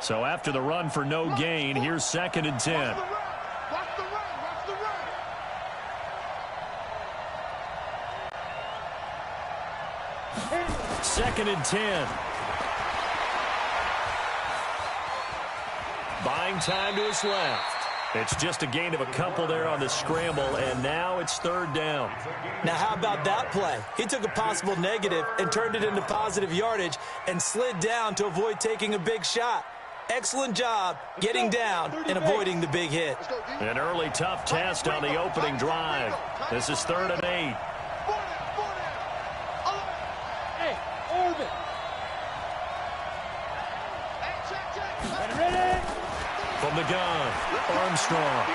So after the run for no gain, here's 2nd and 10. Second and 10. Buying time to his left. It's just a gain of a couple there on the scramble, and now it's 3rd down. Now, how about that play? He took a possible negative and turned it into positive yardage and slid down to avoid taking a big shot. Excellent job getting down and avoiding the big hit. An early tough test on the opening drive. This is 3rd and 8. From the gun, Armstrong.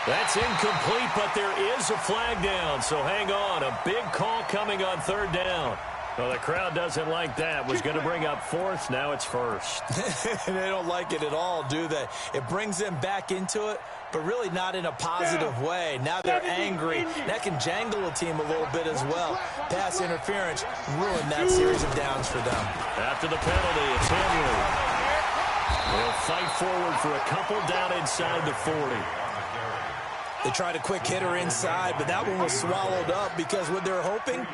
That's incomplete, but there is a flag down, so hang on. A big call coming on 3rd down. Well, the crowd doesn't like that. Was going to bring up 4th. Now it's 1st. They don't like it at all, do they? It brings them back into it, but really not in a positive way. Now they're angry. That can jangle a team a little bit as well. Pass interference ruined that series of downs for them. After the penalty, it's Henry. They'll fight forward for a couple down inside the 40. They tried a quick hitter inside, but that one was swallowed up because what they're hoping,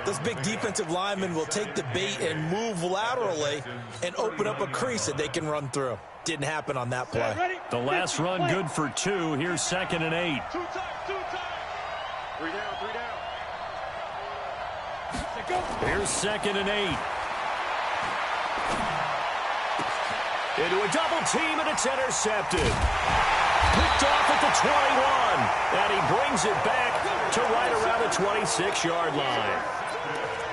those big defensive linemen will take the bait and move laterally and open up a crease that they can run through. Didn't happen on that play. The last run good for 2. Here's 2nd and 8. 2 times. 3 down. Here's 2nd and 8. Into a double team, and it's intercepted. Picked off at the 21, and he brings it back to right around the 26-yard line.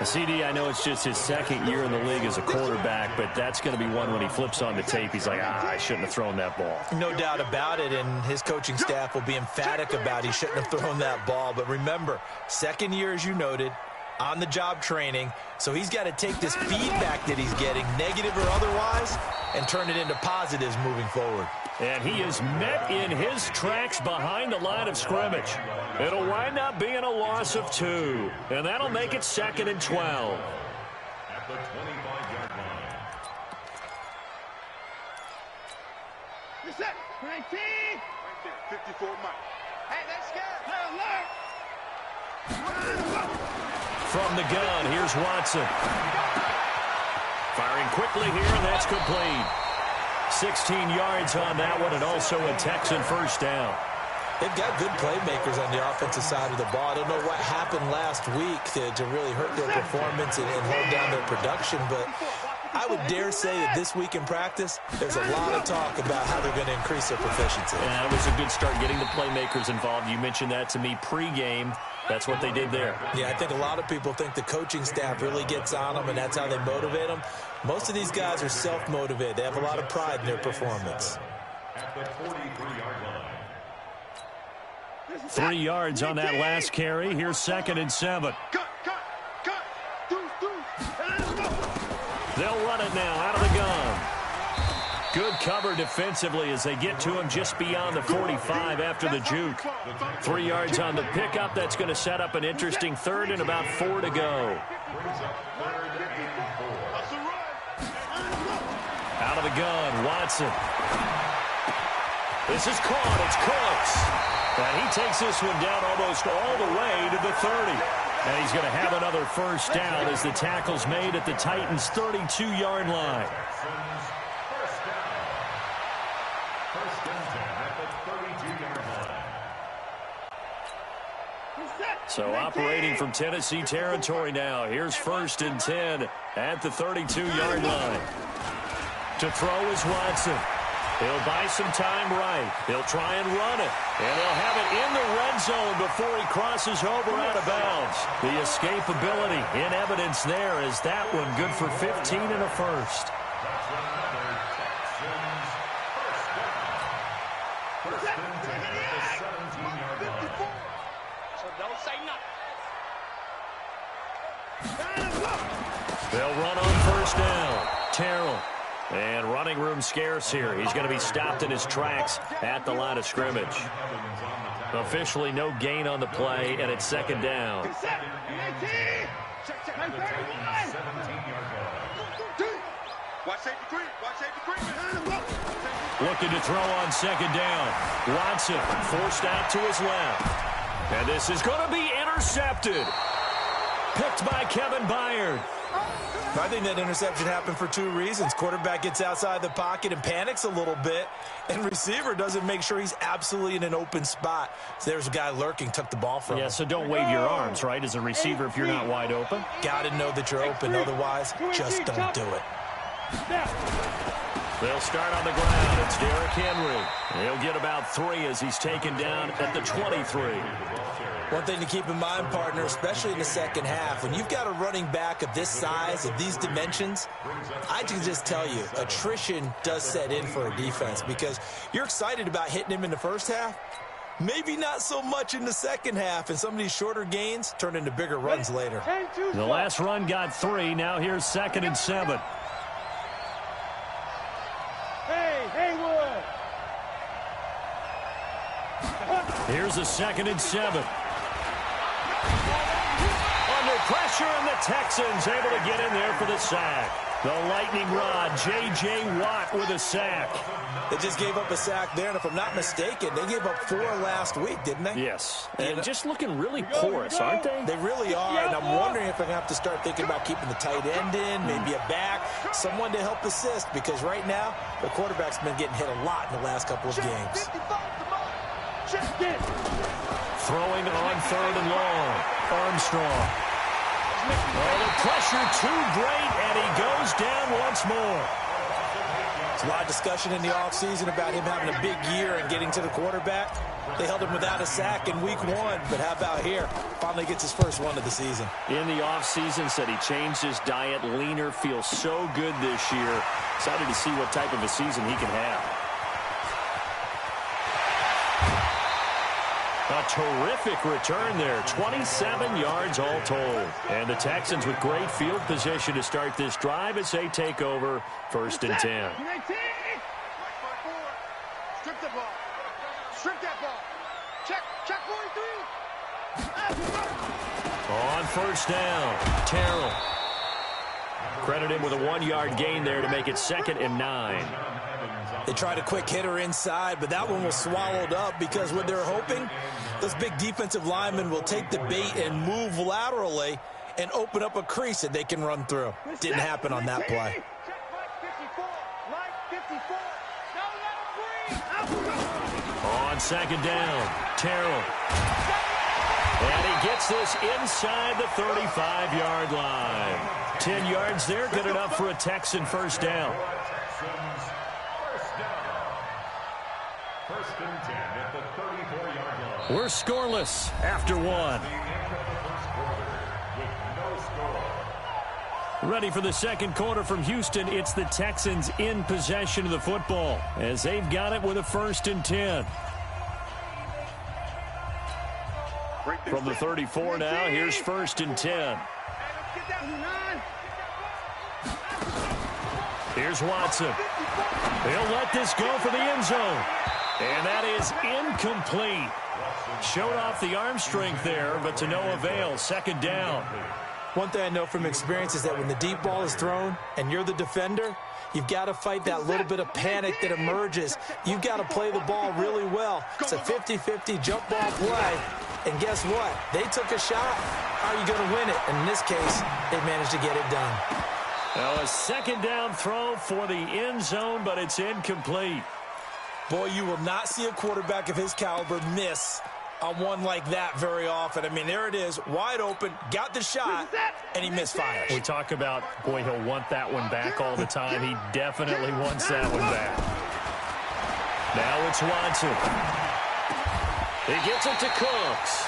CD, I know it's just his 2nd year in the league as a quarterback, but that's going to be one when he flips on the tape. He's like, I shouldn't have thrown that ball. No doubt about it, and his coaching staff will be emphatic about he shouldn't have thrown that ball. But remember, 2nd year, as you noted, on-the-job training, so he's got to take this feedback that he's getting, negative or otherwise, and turn it into positives moving forward. And he is met in his tracks behind the line of scrimmage. It'll wind up being a loss of 2, and that'll make it 2nd and 12. At the 25-yard line. You're set. 19. Right there, 54 Mike. Hey, let's go. From the gun, here's Watson. Firing quickly here, and that's complete. 16 yards on that one, and also a Texan 1st down. They've got good playmakers on the offensive side of the ball. I don't know what happened last week to really hurt their performance and hold down their production, but I would dare say that this week in practice, there's a lot of talk about how they're going to increase their proficiency. Yeah, it was a good start getting the playmakers involved. You mentioned that to me pregame. That's what they did there. Yeah, I think a lot of people think the coaching staff really gets on them, and that's how they motivate them. Most of these guys are self-motivated. They have a lot of pride in their performance. At the 43-yard line. 3 yards on that last carry. Here's 2nd and 7. Cut. They'll run it now out of the gun. Good cover defensively as they get to him just beyond the 45 after the juke. 3 yards on the pickup. That's going to set up an interesting 3rd and about 4 to go. Out of the gun, Watson. This is caught. It's Cooks. And he takes this one down almost all the way to the 30. And he's going to have another 1st down as the tackle's made at the Titans' 32-yard line. So operating from Tennessee territory now. Here's 1st and 10 at the 32-yard line. To throw is Watson. He'll buy some time right. He'll try and run it. And he'll have it in the red zone before he crosses over out of bounds. The escapability in evidence there is that one good for 15 and a 1st. They'll run on 1st down. Terrell. And running room scarce here. He's going to be stopped in his tracks at the line of scrimmage. Officially no gain on the play, and it's 2nd down. Looking to throw on second down. Watson forced out to his left. And this is going to be intercepted. Picked by Kevin Byard. I think that interception happened for two reasons. Quarterback gets outside the pocket and panics a little bit, and receiver doesn't make sure he's absolutely in an open spot. So there's a guy lurking, took the ball from him. Yeah, so don't wave your arms, right, as a receiver if you're not wide open. Got to know that you're open. Otherwise, just don't do it. They'll start on the ground. It's Derrick Henry. He'll get about 3 as he's taken down at the 23. One thing to keep in mind, partner, especially in the second half, when you've got a running back of this size, of these dimensions, I can just tell you, attrition does set in for a defense because you're excited about hitting him in the first half, maybe not so much in the second half, and some of these shorter gains turn into bigger runs later. The last run got 3. Now here's 2nd and 7. Here's a 2nd and 7. Under pressure, and the Texans able to get in there for the sack. The lightning rod, J.J. Watt with a sack. They just gave up a sack there, and if I'm not mistaken, they gave up 4 last week, didn't they? Yes, and just looking really porous, aren't they? They really are, and I'm wondering if I'm going to have to start thinking about keeping the tight end in, maybe a back, someone to help assist, because right now, the quarterback's been getting hit a lot in the last couple of games. Throwing on 3rd and long. Armstrong. Oh, the pressure too great, and he goes down once more. There's a lot of discussion in the offseason about him having a big year and getting to the quarterback. They held him without a sack in week 1, but how about here? Finally gets his first one of the season. In the offseason, said he changed his diet, leaner, feels so good this year. Excited to see what type of a season he can have. A terrific return there, 27 yards all told. And the Texans with great field position to start this drive as they take over 1st and 10. Strip the ball. Strip that ball. Check 43. On 1st down, Terrell. Credit him with a 1-yard gain there to make it 2nd and 9. They tried a quick hitter inside, but that one was swallowed up because what they're hoping, those big defensive linemen will take the bait and move laterally and open up a crease that they can run through. Didn't happen on that play. On 2nd down, Terrell. And he gets this inside the 35-yard line. 10 yards there, good enough for a Texan 1st down. We're scoreless after 1. Ready for the second quarter from Houston. It's the Texans in possession of the football as they've got it with a 1st and 10. From the 34 now, here's 1st and 10. Here's Watson. He'll let this go for the end zone. And that is incomplete. Showed off the arm strength there, but to no avail. 2nd down. One thing I know from experience is that when the deep ball is thrown and you're the defender, you've got to fight that little bit of panic that emerges. You've got to play the ball really well. It's a 50-50 jump ball play. And guess what? They took a shot. How are you going to win it? And in this case, they managed to get it done. Now a 2nd down throw for the end zone, but it's incomplete. Boy, you will not see a quarterback of his caliber miss on one like that very often. I mean, there it is, wide open, got the shot, and he misfires. We talk about, boy, he'll want that one back all the time. He definitely wants that one back. Now it's Watson. He gets it to Cooks.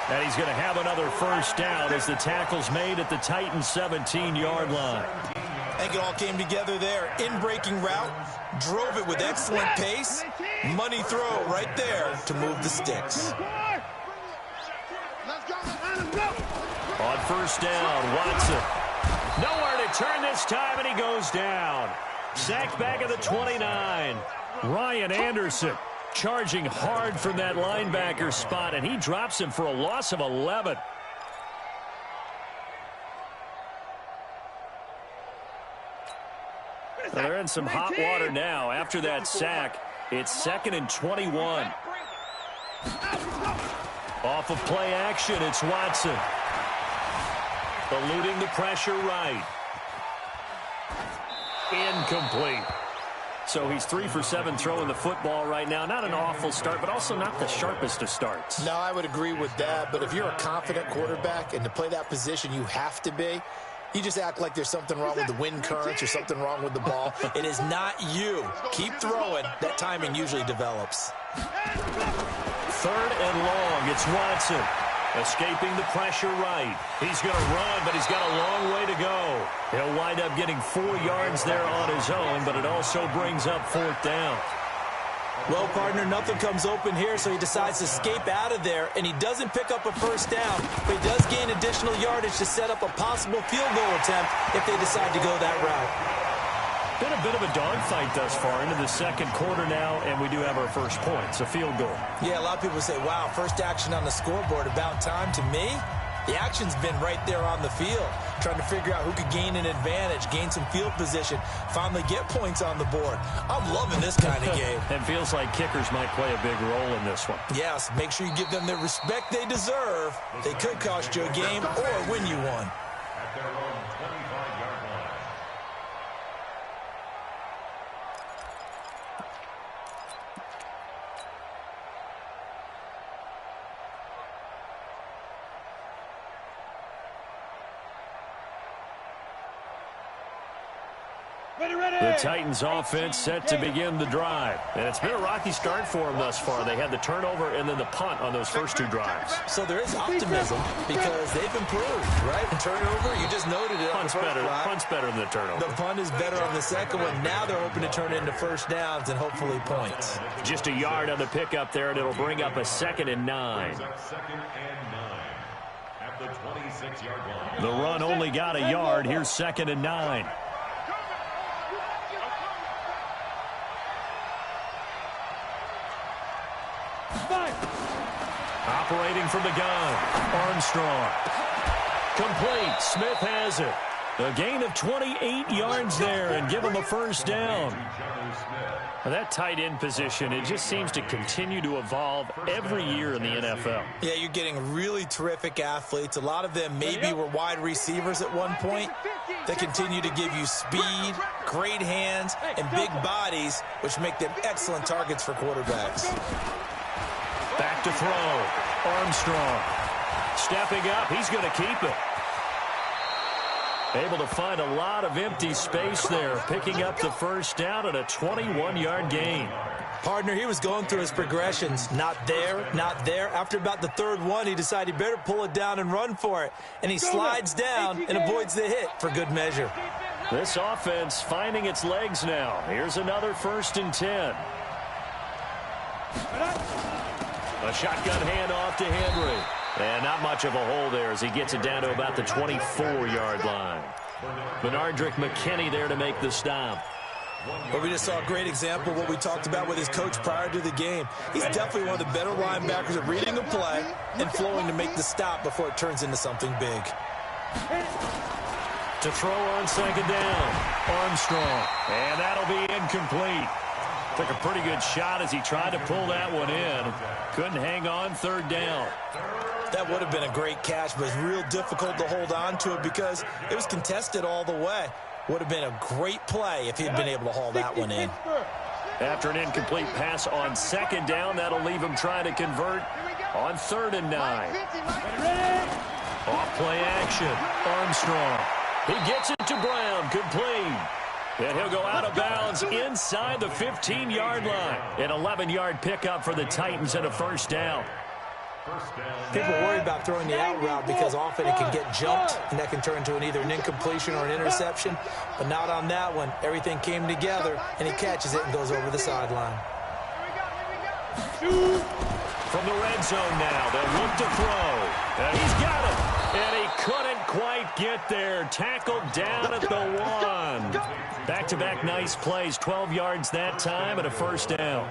And he's going to have another 1st down as the tackle's made at the Titans' 17-yard line. I think it all came together there. In-breaking route, drove it with excellent pace. Money throw right there to move the sticks. On 1st down, Watson. Nowhere to turn this time, and he goes down. Sacked back at the 29. Ryan Anderson charging hard from that linebacker spot, and he drops him for a loss of 11. Well, they're in some hot water now. After that sack, it's 2nd and 21. Off of play action, it's Watson. Eluding the pressure right. Incomplete. So he's 3 for 7 throwing the football right now. Not an awful start, but also not the sharpest of starts. No, I would agree with that. But if you're a confident quarterback and to play that position, you have to be. You just act like there's something wrong with the wind currents or something wrong with the ball. It is not you. Keep throwing. That timing usually develops. 3rd and long. It's Watson. Escaping the pressure right. He's going to run, but he's got a long way to go. He'll wind up getting 4 yards there on his own, but it also brings up 4th down. Well, partner, nothing comes open here, so he decides to escape out of there, and he doesn't pick up a first down, but he does gain additional yardage to set up a possible field goal attempt if they decide to go that route. Been a bit of a dogfight thus far into the 2nd quarter now, and we do have our first points, a field goal. Yeah, a lot of people say, wow, first action on the scoreboard, about time. To me, the action's been right there on the field, trying to figure out who could gain an advantage, gain some field position, finally get points on the board. I'm loving this kind of game. And feels like kickers might play a big role in this one. Yes, make sure you give them the respect they deserve. They could cost you a game or win you one. At their own 25-yard line. The Titans offense set to begin the drive. And it's been a rocky start for them thus far. They had the turnover and then the punt on those first 2 drives. So there is optimism because they've improved, right? Turnover, you just noted it. Punt's better than the turnover. The punt is better on the second one. Now they're hoping to turn it into first downs and hopefully points. Just a yard on the pickup there, and it'll bring up a 2nd and 9. 2nd and 9 at the 26-yard line. The run only got a yard. Here's 2nd and 9. Operating from the gun, Armstrong. Complete. Smith has it. A gain of 28 yards there and give him a first down. That tight end position, it just seems to continue to evolve every year in the NFL. Yeah, you're getting really terrific athletes. A lot of them maybe were wide receivers at one point. They continue to give you speed, great hands, and big bodies, which make them excellent targets for quarterbacks. Back to throw. Armstrong. Stepping up. He's going to keep it. Able to find a lot of empty space there, picking up the first down at a 21-yard gain. Partner, he was going through his progressions. Not there, not there. After about the 3rd one, he decided he better pull it down and run for it. And he slides down and avoids the hit for good measure. This offense finding its legs now. Here's another 1st and 10. A shotgun handoff to Henry. And not much of a hole there as he gets it down to about the 24-yard line. Benardrick McKinney there to make the stop. Well, we just saw a great example of what we talked about with his coach prior to the game. He's definitely one of the better linebackers at reading the play and flowing to make the stop before it turns into something big. To throw on 2nd down, Armstrong. And that'll be incomplete. Took a pretty good shot as he tried to pull that one in. Couldn't hang on 3rd down. That would have been a great catch, but it's real difficult to hold on to it because it was contested all the way. Would have been a great play if he'd been able to haul that one in. After an incomplete pass on 2nd down, that'll leave him trying to convert on 3rd and 9. Off play action. Armstrong. He gets it to Brown. Complete. And he'll go out of bounds inside the 15-yard line. An 11-yard pickup for the Titans and a first down. People worry about throwing the out route because often it can get jumped, and that can turn into either an incompletion or an interception. But not on that one. Everything came together, and he catches it and goes over the sideline. From the red zone now, they'll look to throw. And he's got it. And he couldn't quite get there. Tackled down at the 1. Back-to-back nice plays. 12 yards that time and a first down.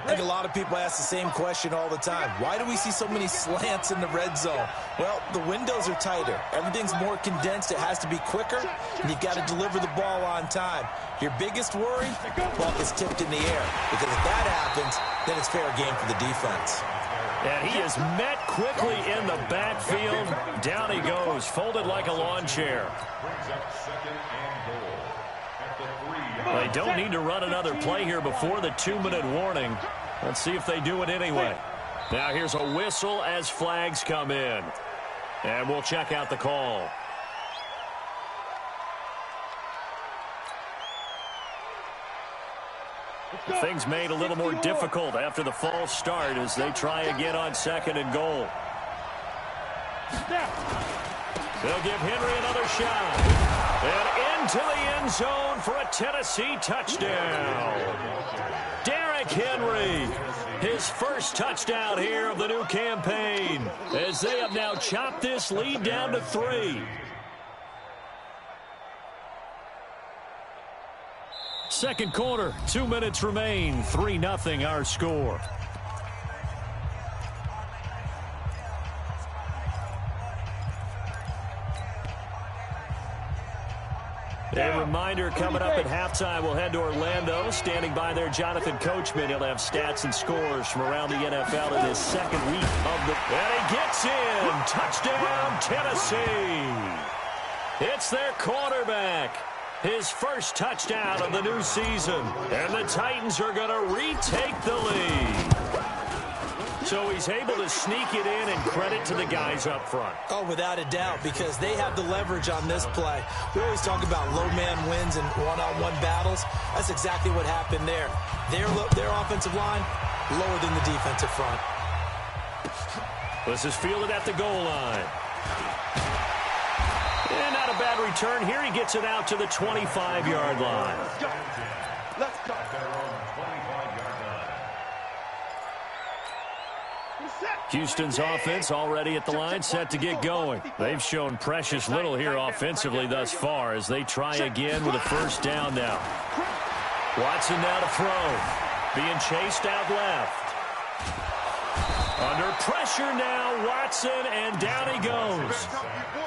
I think a lot of people ask the same question all the time. Why do we see so many slants in the red zone? Well, the windows are tighter. Everything's more condensed. It has to be quicker, and you've got to deliver the ball on time. Your biggest worry? Ball is tipped in the air. Because if that happens, then it's fair game for the defense. And he is met quickly in the backfield. Down he goes, folded like a lawn chair. They don't need to run another play here before the 2-minute warning. Let's see if they do it anyway. Now here's a whistle as flags come in. And we'll check out the call. Things made a little more difficult after the false start as they try again on 2nd and goal. They'll give Henry another shot. And into the end zone for a Tennessee touchdown. Derrick Henry, his first touchdown here of the new campaign, as they have now chopped this lead down to 3. Second quarter, 2 minutes remain, 3-0 our score. A reminder, coming up at halftime, we'll head to Orlando. Standing by there, Jonathan Coachman. He'll have stats and scores from around the NFL in his second week of the... And he gets in! Touchdown, Tennessee! It's their quarterback. His first touchdown of the new season. And the Titans are going to retake the lead. So he's able to sneak it in, and credit to the guys up front. Oh, without a doubt, because they have the leverage on this play. We always talk about low man wins and one-on-one battles. That's exactly what happened there. Their offensive line lower than the defensive front. This is fielded at the goal line. And not a bad return. Here he gets it out to the 25-yard line. Let's go. Houston's offense already at the line, set to get going. They've shown precious little here offensively thus far as they try again with a first down now. Watson now to throw. Being chased out left. Under pressure now, Watson, and down he goes.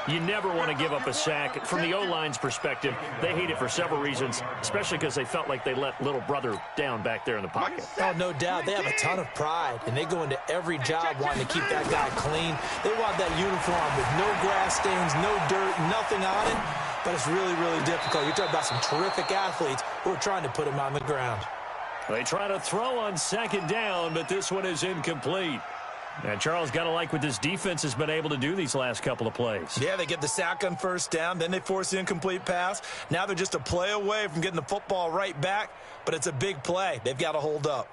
You never want to give up a sack. From the O-line's perspective, they hate it for several reasons, especially because they felt like they let little brother down back there in the pocket. Oh, no doubt. They have a ton of pride, and they go into every job wanting to keep that guy clean. They want that uniform with no grass stains, no dirt, nothing on it, but it's really, really difficult. You're talking about some terrific athletes who are trying to put him on the ground. They try to throw on second down, but this one is incomplete. And Charles, got to like what this defense has been able to do these last couple of plays. Yeah, they get the sack on first down, then they force the incomplete pass. Now they're just a play away from getting the football right back, but it's a big play. They've got to hold up.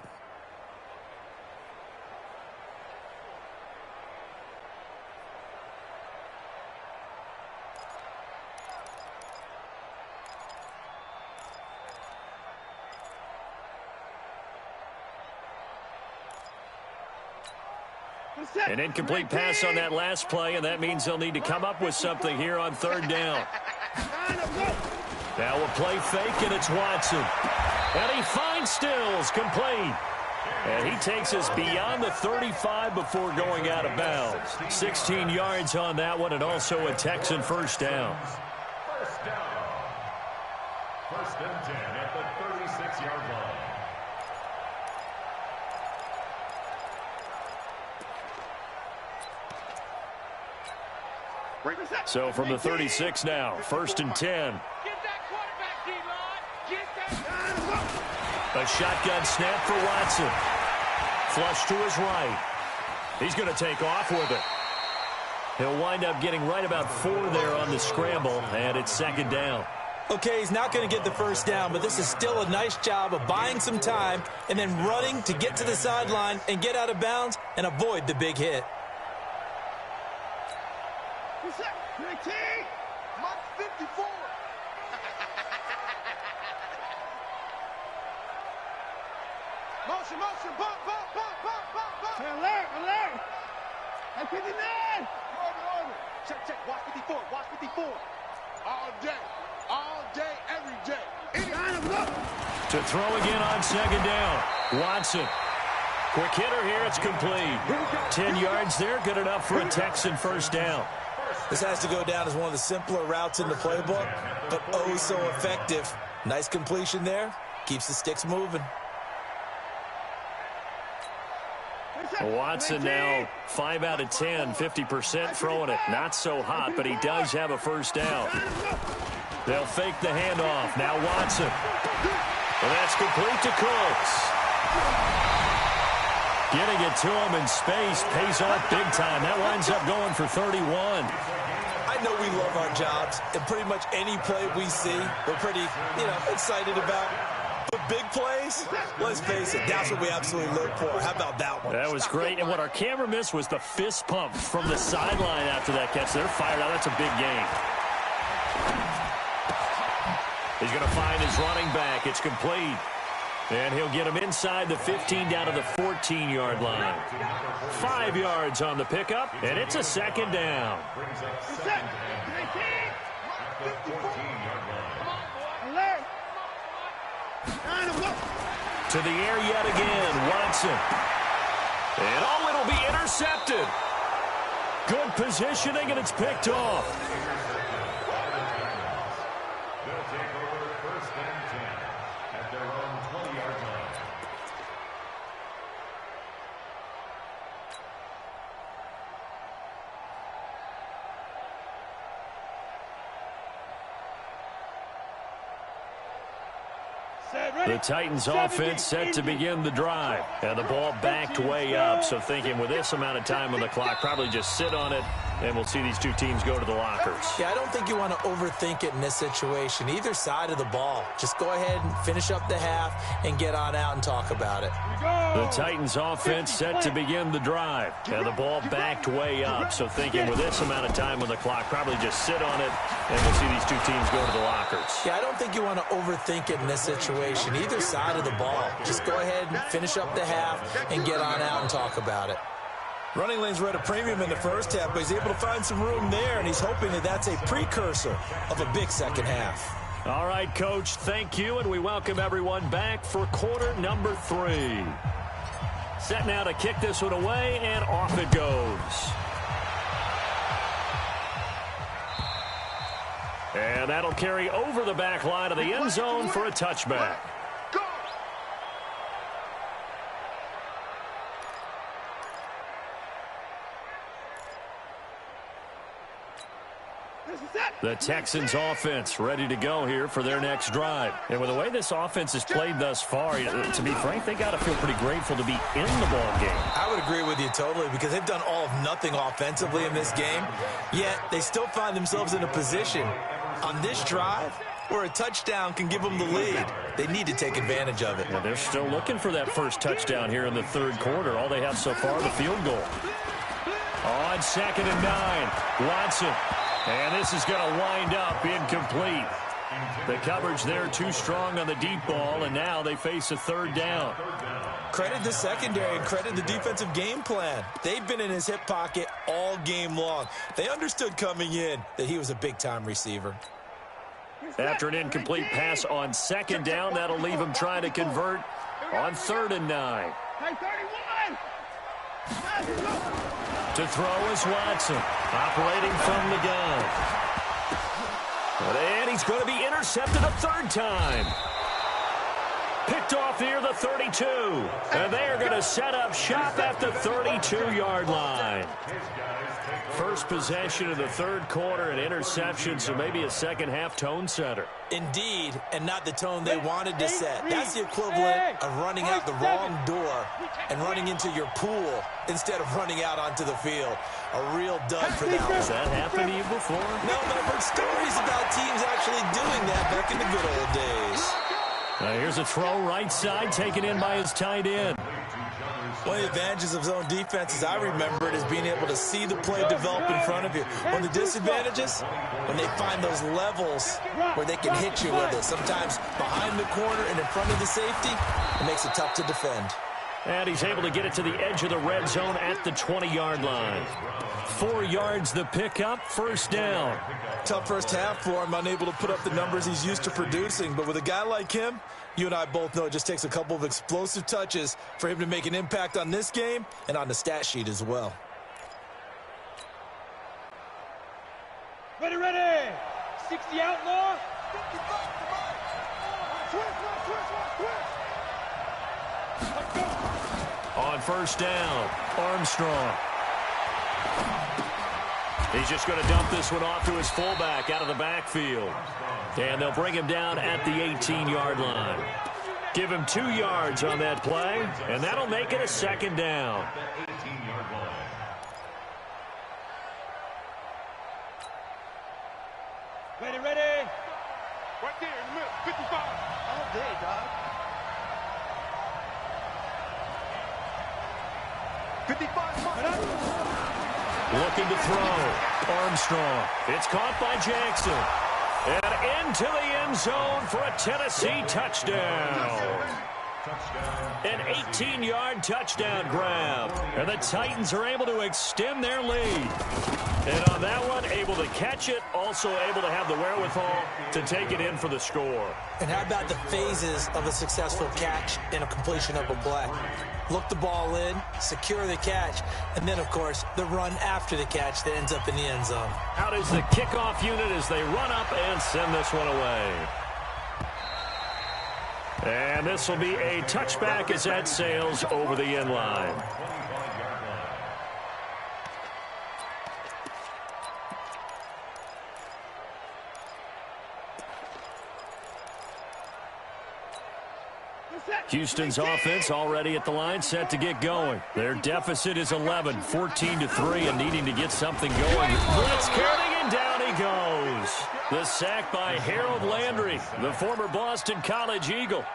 An incomplete pass on that last play, and that means they'll need to come up with something here on third down. Now a play fake, and it's Watson. And he finds Stills, complete. And he takes us beyond the 35 before going out of bounds. 16 yards on that one, and also a Texan first down. First down. First and 10 at the 36-yard line. So from the 36 now, first and 10. Get that quarterback, D-line. Get that. A shotgun snap for Watson. Flush to his right. He's going to take off with it. He'll wind up getting right about 4 there on the scramble, and it's second down. Okay, he's not going to get the first down, but this is still a nice job of buying some time and then running to get to the sideline and get out of bounds and avoid the big hit. Mark 54. Motion, bump. Alert. At 59. Order. Check. Watch 54. All day, every day. To throw again on second down. Watson. Quick hitter here. It's complete. 10 yards there. Good enough for a Texan first down. This has to go down as one of the simpler routes in the playbook, but oh so effective. Nice completion there. Keeps the sticks moving. Watson now 5 out of 10, 50% throwing it. Not so hot, but he does have a first down. They'll fake the handoff. Now Watson. And that's complete to Cooks. Getting it to him in space pays off big time. That winds up going for 31. I know we love our jobs, and pretty much any play we see, we're pretty, excited about. But big plays, let's face it, that's what we absolutely live for. How about that one? That was great. And what our camera missed was the fist pump from the sideline after that catch. They're fired out. That's a big game. He's going to find his running back. It's complete. And he'll get him inside the 15 down to the 14-yard line. 5 yards on the pickup, and it's a second down. To the air yet again, Watson. And it'll be intercepted. Good positioning, and it's picked off. They'll take over first and 10 at their own 20-yard line. The Titans offense set to begin the drive. And the ball backed way up. So thinking with this amount of time on the clock, probably just sit on it, and we'll see these two teams go to the lockers. Yeah, I don't think you want to overthink it in this situation. Either side of the ball. Just go ahead and finish up the half and get on out and talk about it. The Titans offense set to begin the drive. And the ball backed way up. So thinking with this amount of time on the clock, probably just sit on it, and we'll see these two teams go to the lockers. Yeah, I don't think you want to overthink it in this situation. Either side of the ball. Just go ahead and finish up the half and get on out and talk about it. Running lanes were at a premium in the first half, but he's able to find some room there, and he's hoping that that's a precursor of a big second half. All right, Coach, thank you, and we welcome everyone back for quarter number 3. Set now to kick this one away, and off it goes. And that'll carry over the back line of the end zone for a touchback. The Texans offense ready to go here for their next drive. And with the way this offense has played thus far, to be frank, they got to feel pretty grateful to be in the ball game. I would agree with you totally, because they've done all of nothing offensively in this game, yet they still find themselves in a position on this drive where a touchdown can give them the lead. They need to take advantage of it. Yeah, they're still looking for that first touchdown here in the third quarter. All they have so far, the field goal. On 2nd and 9, Watson. And this is going to wind up incomplete. The coverage there too strong on the deep ball, and now they face a third down. Credit the secondary and credit the defensive game plan. They've been in his hip pocket all game long. They understood coming in that he was a big-time receiver. After an incomplete pass on 2nd down, that'll leave him trying to convert on 3rd and 9. To throw is Watson, operating from the gun. And he's going to be intercepted a third time. Picked off near the 32. And they are going to set up shop at the 32-yard line. First possession of the third quarter, an interception, so maybe a second-half tone setter. Indeed, and not the tone they wanted to set. That's the equivalent of running out the wrong door and running into your pool instead of running out onto the field. A real dud for that one. Has that happened to you before? No, but I've heard stories about teams actually doing that back in the good old days. Here's a throw right side, taken in by his tight end. One of the advantages of zone defense, as I remember it, is being able to see the play develop in front of you. One of the disadvantages, when they find those levels where they can hit you with it, sometimes behind the corner and in front of the safety, it makes it tough to defend. And he's able to get it to the edge of the red zone at the 20-yard line. 4 yards the pickup, first down. Tough first half for him, unable to put up the numbers he's used to producing. But with a guy like him, you and I both know it just takes a couple of explosive touches for him to make an impact on this game and on the stat sheet as well. Ready, ready. 60 outlaw. 55, come on. Twist. On first down, Armstrong. He's just going to dump this one off to his fullback out of the backfield. And they'll bring him down at the 18-yard line. Give him 2 yards on that play, and that'll make it a second down. Ready, ready. Right there in the middle, 55. All day, dog. 55. Looking to throw. Armstrong. It's caught by Jackson. And into the end zone for a Tennessee touchdown. An 18-yard touchdown grab. And the Titans are able to extend their lead. And on that one, able to catch it, also able to have the wherewithal to take it in for the score. And how about the phases of a successful catch and a completion of a play? Look the ball in, secure the catch, and then, of course, the run after the catch that ends up in the end zone. Out is the kickoff unit as they run up and send this one away. And this will be a touchback as that sails over the end line. Houston's offense already at the line, set to get going. Their deficit is 11, 14-3, and needing to get something going. Blitz coming, and down he goes. The sack by Harold Landry, the former Boston College Eagle.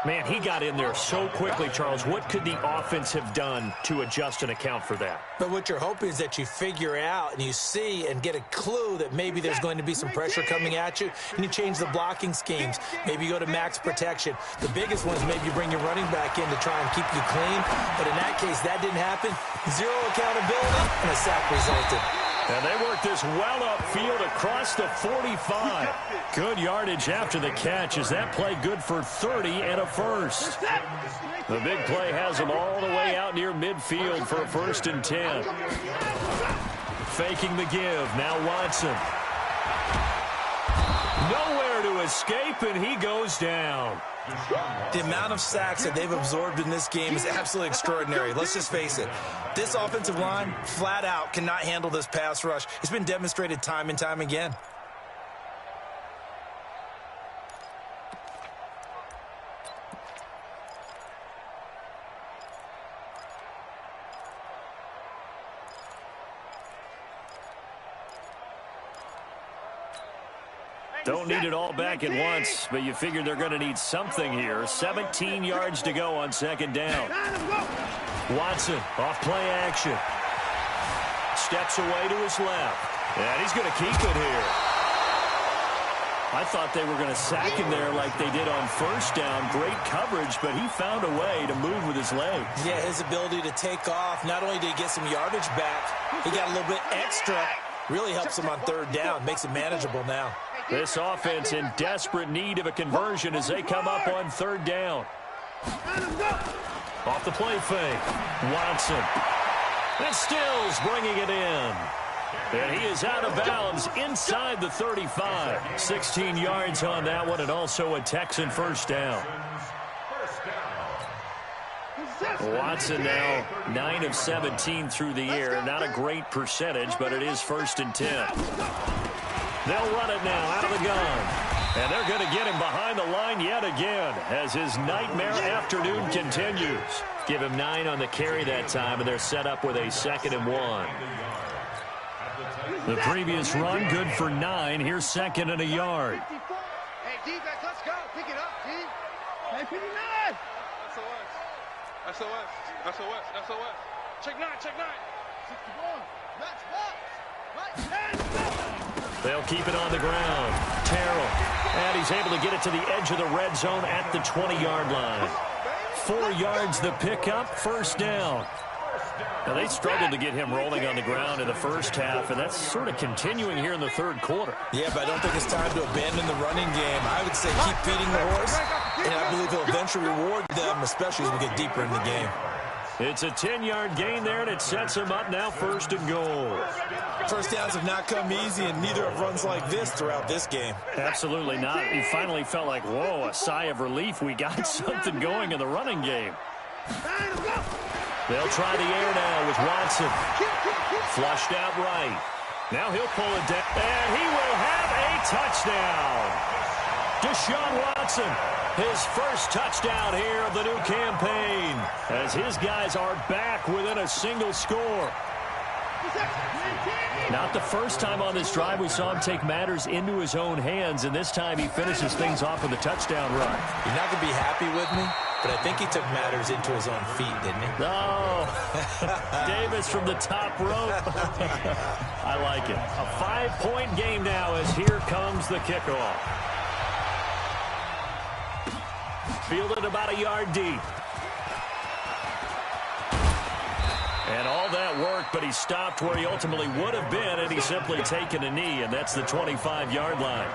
Man, he got in there so quickly, Charles. What could the offense have done to adjust and account for that? But what you're hoping is that you figure out and you see and get a clue that maybe there's going to be some pressure coming at you, and you change the blocking schemes. Maybe you go to max protection. The biggest one is maybe you bring your running back in to try and keep you clean. But in that case, that didn't happen. Zero accountability, and a sack resulted. And they work this well upfield across the 45. Good yardage after the catch. Is that play good for 30 and a first? The big play has them all the way out near midfield for a 1st and 10. Faking the give. Now Watson. Nowhere to escape, and he goes down. The amount of sacks that they've absorbed in this game is absolutely extraordinary. Let's just face it. This offensive line, flat out, cannot handle this pass rush. It's been demonstrated time and time again. Don't need it all back at once, but you figure they're going to need something here. 17 yards to go on 2nd down. Watson off play action. Steps away to his left. And he's going to keep it here. I thought they were going to sack him there like they did on 1st down. Great coverage, but he found a way to move with his legs. Yeah, his ability to take off. Not only did he get some yardage back, he got a little bit extra. Really helps him on 3rd down. Makes it manageable now. This offense in desperate need of a conversion as they come up on 3rd down. Off the play fake. Watson. And Stills bringing it in. And he is out of bounds inside the 35. 16 yards on that one, and also a Texan 1st down. Watson now 9 of 17 through the air. Not a great percentage, but it is 1st and 10. They'll run it now out of the gun. And they're going to get him behind the line yet again as his nightmare afternoon continues. Give him 9 on the carry that time, and they're set up with a 2nd and 1. The previous run good for 9. Here's 2nd and a yard. Hey, defense, let's go. Pick it up, team. Hey, 59. SOS. SOS. SOS. SOS. Check 9. Check 9. 61. Let's box. They'll keep it on the ground. Terrell. And he's able to get it to the edge of the red zone at the 20-yard line. 4 yards the pickup, first down. Now, they struggled to get him rolling on the ground in the first half, and that's sort of continuing here in the third quarter. Yeah, but I don't think it's time to abandon the running game. I would say keep feeding the horse, and I believe he'll eventually reward them, especially as we get deeper in the game. It's a 10-yard gain there, and it sets him up now first and goal. First downs have not come easy, and neither have runs like this throughout this game. Absolutely not. He finally felt like, whoa, a sigh of relief. We got something going in the running game. They'll try the air now with Watson. Flushed out right. Now he'll pull it down, and he will have a touchdown. Deshaun Watson, his first touchdown here of the new campaign, as his guys are back within a single score. Not the first time on this drive we saw him take matters into his own hands, and this time he finishes things off with a touchdown run. You're not going to be happy with me, but I think he took matters into his own feet, didn't he? No. Davis from the top rope. I like it. A 5-point game now as here comes the kickoff. Fielded about a yard deep. And all that work, but he stopped where he ultimately would have been, and he's simply taken a knee, and that's the 25-yard line.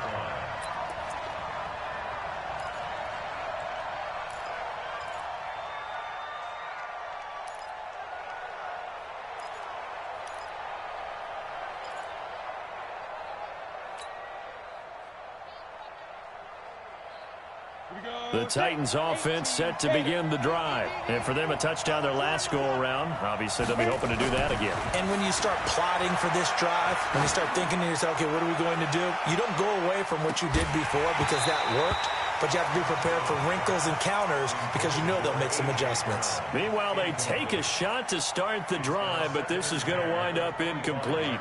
The Titans offense set to begin the drive. And for them, a touchdown their last go-around. Obviously, they'll be hoping to do that again. And when you start plotting for this drive, when you start thinking to yourself, okay, what are we going to do? You don't go away from what you did before because that worked, but you have to be prepared for wrinkles and counters because you know they'll make some adjustments. Meanwhile, they take a shot to start the drive, but this is going to wind up incomplete.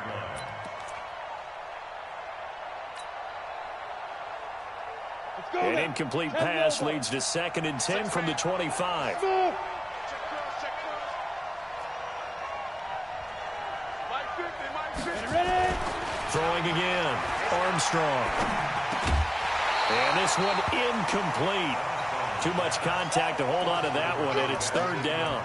An incomplete pass leads to 2nd and 10 from the 25. Throwing again. Armstrong. And this one incomplete. Too much contact to hold on to that one, and it's 3rd down.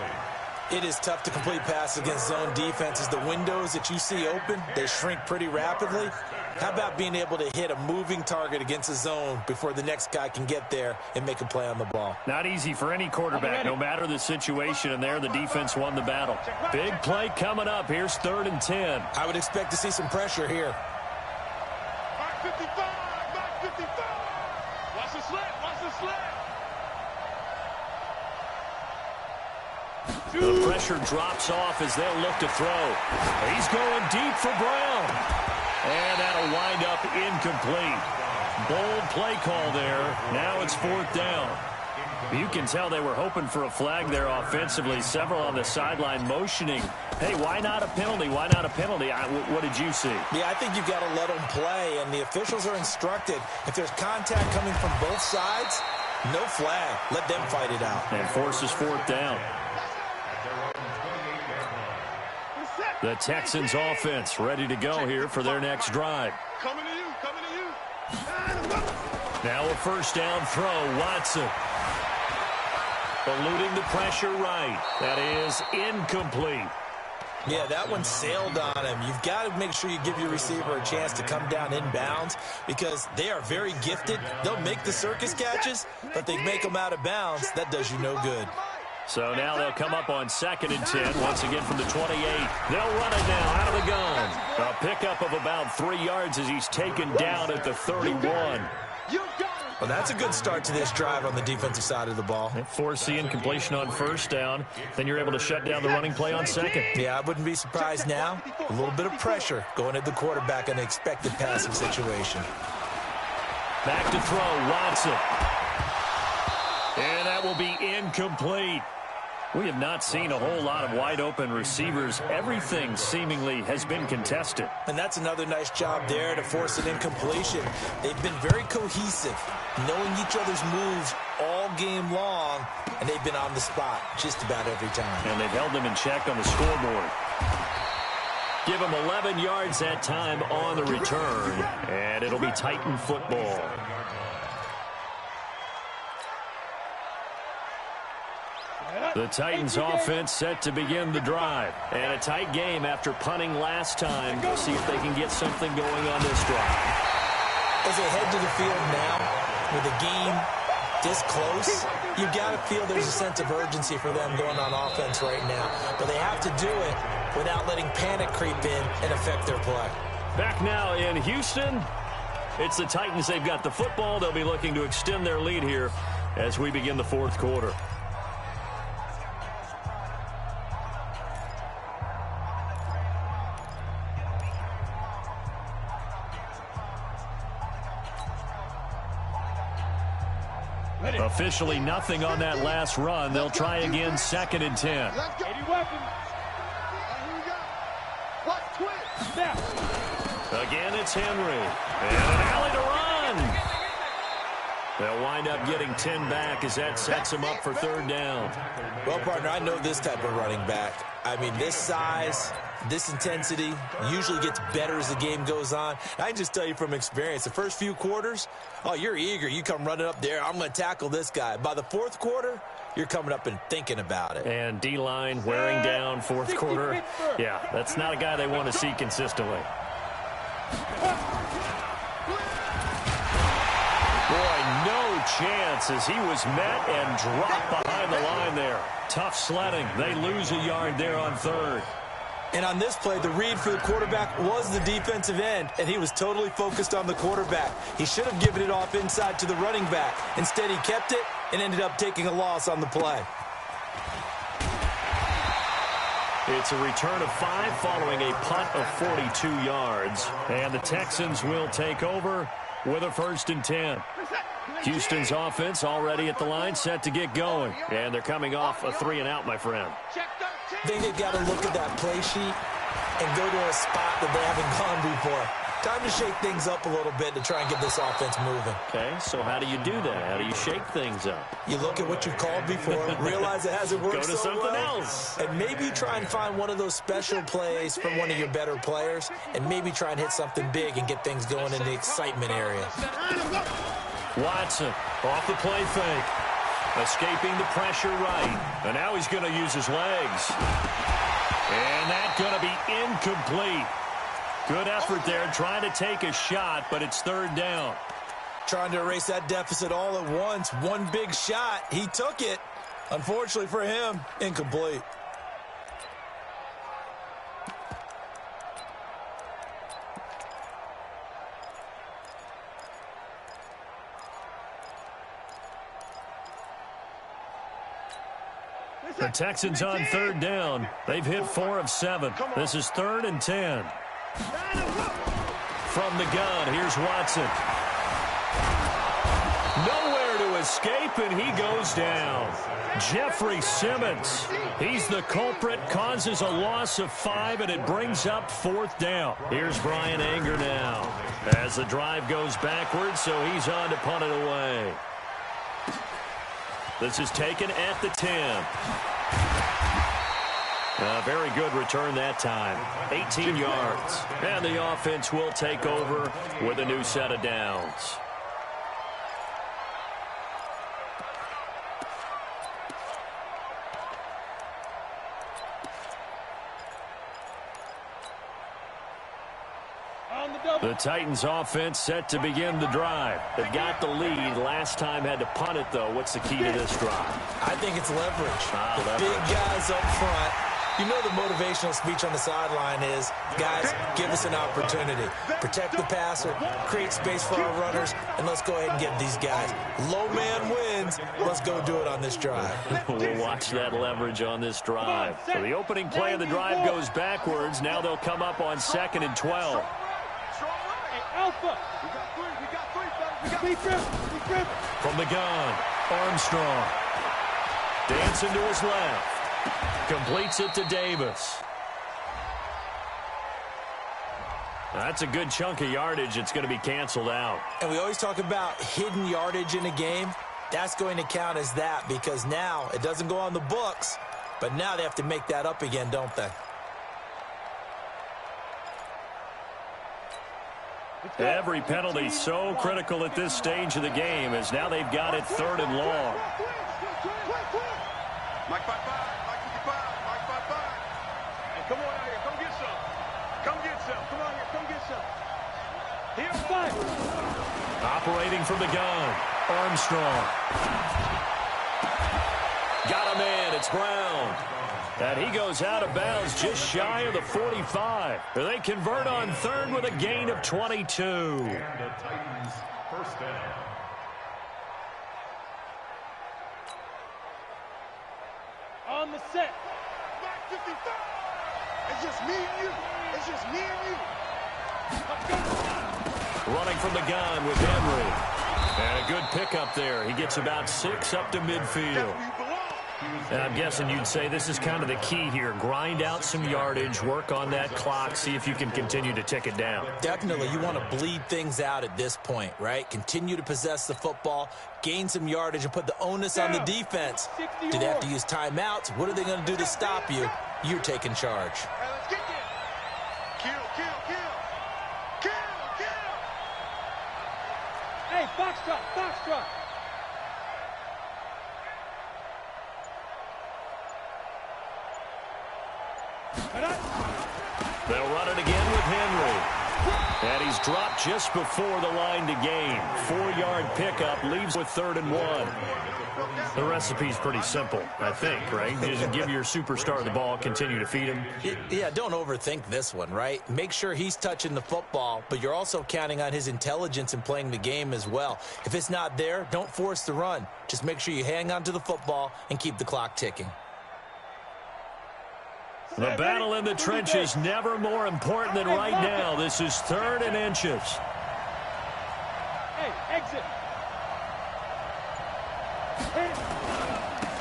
It is tough to complete passes against zone defenses. The windows that you see open, they shrink pretty rapidly. How about being able to hit a moving target against a zone before the next guy can get there and make a play on the ball? Not easy for any quarterback, no matter the situation, and there the defense won the battle. Big play coming up. Here's 3rd and 10. I would expect to see some pressure here. Mark 55, Mark 55. Watch the slant, watch the slant. The pressure drops off as they'll look to throw. He's going deep for Brown. And that'll wind up incomplete. Bold play call there. Now it's 4th down. You can tell they were hoping for a flag there offensively. Several on the sideline motioning. Hey, why not a penalty? Why not a penalty? What did you see? Yeah, I think you've got to let them play, and the officials are instructed. If there's contact coming from both sides, no flag. Let them fight it out. And forces 4th down. The Texans offense ready to go here for their next drive. Coming to you, coming to you. Now a 1st down throw, Watson. Eluding the pressure right. That is incomplete. Yeah, that one sailed on him. You've got to make sure you give your receiver a chance to come down inbounds because they are very gifted. They'll make the circus catches, but they make them out of bounds. That does you no good. So now they'll come up on 2nd and 10, once again from the 28. They'll run it now out of the gun. A pickup of about 3 yards as he's taken down at the 31. Well, that's a good start to this drive on the defensive side of the ball. Force the incompletion on 1st down. Then you're able to shut down the running play on 2nd. Yeah, I wouldn't be surprised now. A little bit of pressure going at the quarterback in an expected passing situation. Back to throw, Watson. And that will be incomplete. We have not seen a whole lot of wide-open receivers. Everything seemingly has been contested. And that's another nice job there to force an incompletion. They've been very cohesive, knowing each other's moves all game long, and they've been on the spot just about every time. And they've held them in check on the scoreboard. Give them 11 yards that time on the return, and it'll be Titan football. The Titans offense set to begin the drive. And a tight game after punting last time. Go see if they can get something going on this drive. As they head to the field now, with the game this close, you've got to feel there's a sense of urgency for them going on offense right now. But they have to do it without letting panic creep in and affect their play. Back now in Houston, it's the Titans. They've got the football. They'll be looking to extend their lead here as we begin the fourth quarter. Officially nothing on that last run. They'll try again, 2nd and 10. Here we go. What twist? Again, it's Henry. And an alley to run. They'll wind up getting 10 back as that sets them up for 3rd down. Well, partner, I know this type of running back. I mean, this size, this intensity usually gets better as the game goes on. I can just tell you from experience, the first few quarters, oh, you're eager. You come running up there, I'm going to tackle this guy. By the 4th quarter, you're coming up and thinking about it. And D-line wearing down 4th quarter. Yeah, that's not a guy they want to see consistently. Boy, no chance as he was met and dropped behind the line there. Tough sledding. They lose a yard there on 3rd. And on this play, the read for the quarterback was the defensive end, and he was totally focused on the quarterback. He should have given it off inside to the running back. Instead, he kept it and ended up taking a loss on the play. It's a return of 5 following a punt of 42 yards. And the Texans will take over with a 1st and 10. Houston's offense already at the line, set to get going. And they're coming off a 3-and-out, my friend. I think they've got to look at that play sheet and go to a spot that they haven't gone before. Time to shake things up a little bit to try and get this offense moving. Okay, so how do you do that? How do you shake things up? You look at what you've called before, realize it hasn't worked so so something well, else. and maybe try and find one of those special plays from one of your better players, and maybe try and hit something big and get things going in the excitement area. Watson off the play fake. Escaping the pressure right. And now he's going to use his legs. And that's going to be incomplete. Good effort there, trying to take a shot, but it's 3rd down. Trying to erase that deficit all at once. One big shot. He took it. Unfortunately for him, incomplete. The Texans on 3rd down. They've hit 4 of 7. This is 3rd and 10. From the gun, here's Watson. Nowhere to escape, and he goes down. Jeffrey Simmons, he's the culprit, causes a loss of 5, and it brings up 4th down. Here's Brian Anger now as the drive goes backwards, so he's on to punt it away. This is taken at the 10. A very good return that time. 18 yards. And the offense will take over with a new set of downs. The Titans offense set to begin the drive. They got the lead. Last time had to punt it, though. What's the key to this drive? I think it's leverage. The big guys up front. You know the motivational speech on the sideline is, guys, give us an opportunity. Protect the passer, create space for our runners, and let's go ahead and get these guys. Low man wins. Let's go do it on this drive. We'll watch that leverage on this drive. So the opening play of the drive goes backwards. Now they'll come up on 2nd and 12. Alpha. We got 3, fellas. From the gun, Armstrong. Dancing to his left. Completes it to Davis. That's a good chunk of yardage. It's going to be canceled out. And we always talk about hidden yardage in a game. That's going to count as that because now it doesn't go on the books, but now they have to make that up again, don't they? Every penalty so critical at this stage of the game as now they've got it 3rd and long. Mike 55, Mike 55, Mike 55. Hey, come on out here. Come get some. Come get some. Come on here. Come get some. Here, five. Operating from the gun, Armstrong. Got a man, it's Brown. And he goes out of bounds just shy of the 45. They convert on third with a gain of 22. And the Titans first down. On the set. Mike 55. It's just me and you. It's just me and you. Let's go. Running from the gun with Henry. And a good pickup there. He gets about 6 up to midfield. And I'm guessing you'd say this is kind of the key here. Grind out some yardage, work on that clock, see if you can continue to tick it down. Definitely, you want to bleed things out at this point, right? Continue to possess the football, gain some yardage, and put the onus on the defense. Do they have to use timeouts? What are they going to do to stop you? You're taking charge. Hey, let's get there. Kill, kill, kill. Kill, kill. Hey, foxtrot, foxtrot. They'll run it again with Henry. And he's dropped just before the line to gain. 4-yard pickup leaves with 3rd and 1. The recipe's pretty simple, I think, right? Just give your superstar the ball, continue to feed him. Yeah, don't overthink this one, right? Make sure he's touching the football, but you're also counting on his intelligence in playing the game as well. If it's not there, don't force the run. Just make sure you hang on to the football and keep the clock ticking. The battle in the trenches never more important than right now. This is 3rd and inches. Hey, exit.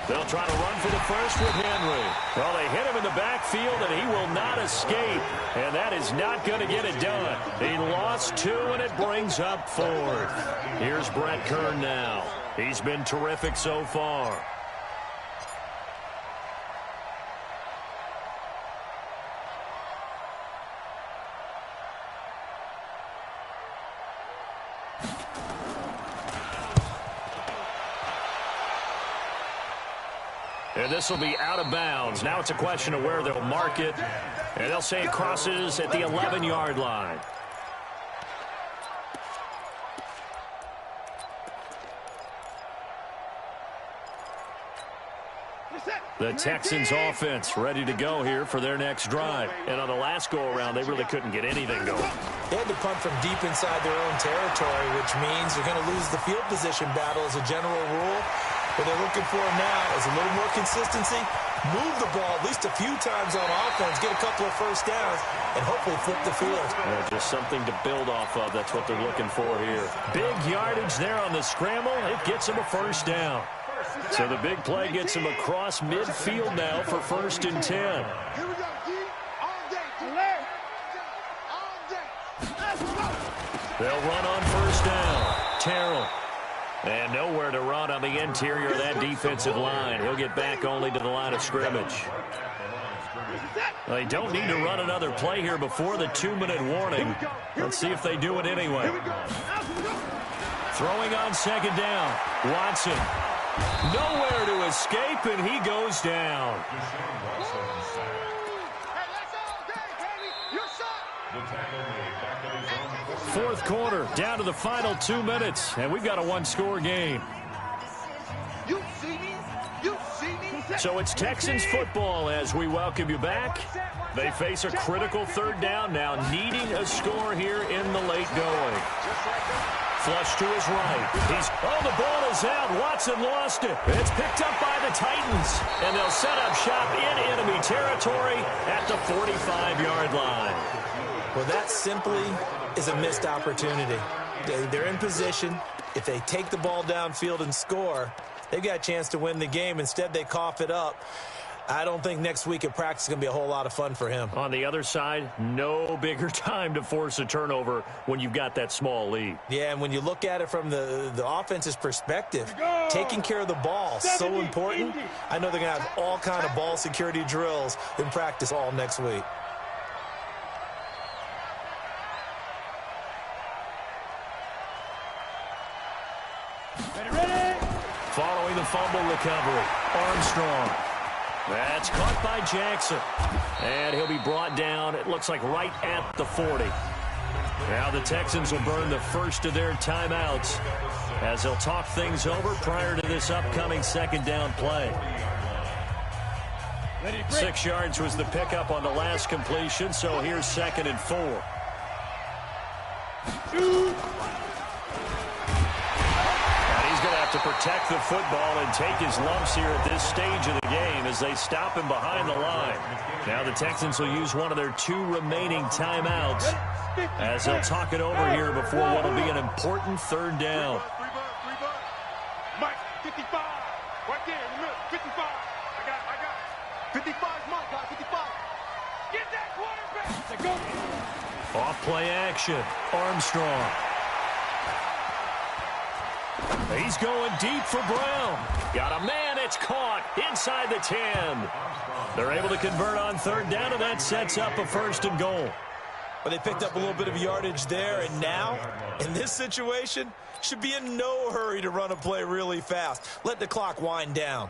They'll try to run for the first with Henry. Well, they hit him in the backfield, and he will not escape. And that is not going to get it done. He lost 2, and it brings up 4th. Here's Brett Kern now. He's been terrific so far. And this will be out of bounds. Now it's a question of where they'll mark it. And they'll say it crosses at the 11-yard line. The Texans offense ready to go here for their next drive. And on the last go-around, they really couldn't get anything going. They had to punt from deep inside their own territory, which means you're going to lose the field position battle as a general rule. What they're looking for now is a little more consistency, move the ball at least a few times on offense, get a couple of first downs, and hopefully flip the field. Yeah, just something to build off of. That's what they're looking for here. Big yardage there on the scramble. It gets them a first down. So the big play gets them across midfield now for 1st and 10. Here we go, G. All day. Delay. All day. Let's go. They'll run on 1st down. Terrell. And nowhere to run on the interior of that defensive line. He'll get back only to the line of scrimmage. They don't need to run another play here before the 2-minute warning. Let's see if they do it anyway. Throwing on 2nd down. Watson. Nowhere to escape, and he goes down. Fourth quarter, down to the final 2 minutes, and we've got a 1-score game. You see me? You see me? So it's Texans football as we welcome you back. They face a critical 3rd down now, needing a score here in the late going. Flush to his right. The ball is out. Watson lost it. It's picked up by the Titans, and they'll set up shop in enemy territory at the 45-yard line. Well, that simply is a missed opportunity. They're in position. If they take the ball downfield and score, they've got a chance to win the game. Instead, they cough it up. I don't think next week at practice is going to be a whole lot of fun for him. On the other side, no bigger time to force a turnover when you've got that small lead. Yeah, and when you look at it from the offense's perspective, taking care of the ball, so important. I know they're going to have all kind of ball security drills in practice all next week. Following the fumble recovery, Armstrong. That's caught by Jackson. And he'll be brought down, it looks like right at the 40. Now the Texans will burn the first of their timeouts as they'll talk things over prior to this upcoming second down play. 6 yards was the pickup on the last completion, so here's 2nd and 4. And he's going to have to protect the football and take his lumps here at this stage of the game as they stop him behind the line. Now the Texans will use one of their 2 remaining timeouts as they'll talk it over here before what will be an important 3rd down. Mike, 55. Right there, in the middle. 55. I got it. 55 is Mike, guys. 55. Get that quarterback. Let's go. Off play action. Armstrong. He's going deep for Brown. Got a man. It's caught inside the 10. They're able to convert on 3rd down, and that sets up a 1st and goal. Well, they picked up a little bit of yardage there, and now, in this situation, should be in no hurry to run a play really fast. Let the clock wind down.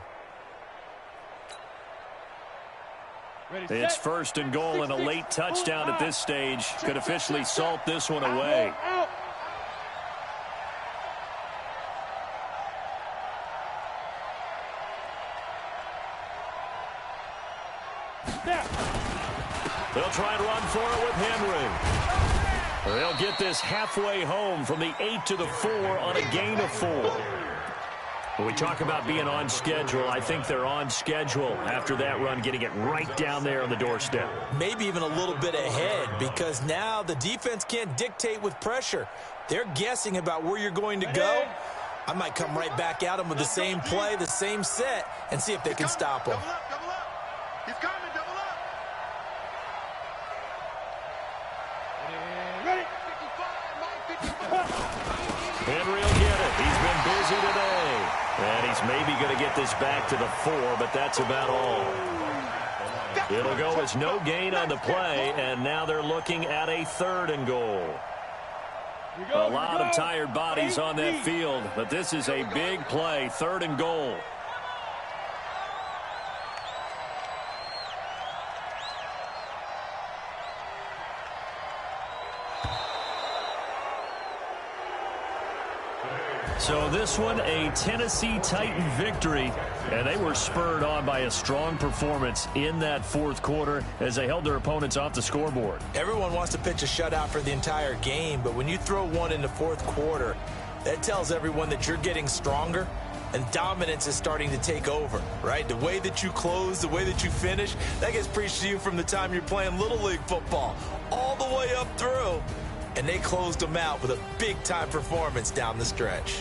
It's 1st and goal, and a late touchdown at this stage could officially salt this one away. They'll try and run for it with Henry. They'll get this halfway home from the 8 to the 4 on a gain of 4. When we talk about being on schedule, I think they're on schedule after that run, getting it right down there on the doorstep. Maybe even a little bit ahead, because now the defense can't dictate with pressure. They're guessing about where you're going to go. I might come right back at them with the same play, the same set, and see if they can stop them. Double up, double up. He's coming, double up. Ready? 55, Mike, 55. Henry will get it. He's been busy today. And he's maybe going to get this back to the 4, but that's about all. It'll go as no gain on the play, and now they're looking at a 3rd and goal. A lot of tired bodies on that field, but this is a big play, 3rd and goal. So this one, a Tennessee Titan victory, and they were spurred on by a strong performance in that 4th quarter as they held their opponents off the scoreboard. Everyone wants to pitch a shutout for the entire game, but when you throw one in the 4th quarter, that tells everyone that you're getting stronger and dominance is starting to take over, right? The way that you close, the way that you finish, that gets preached to you from the time you're playing Little League football all the way up through. And they closed them out with a big-time performance down the stretch.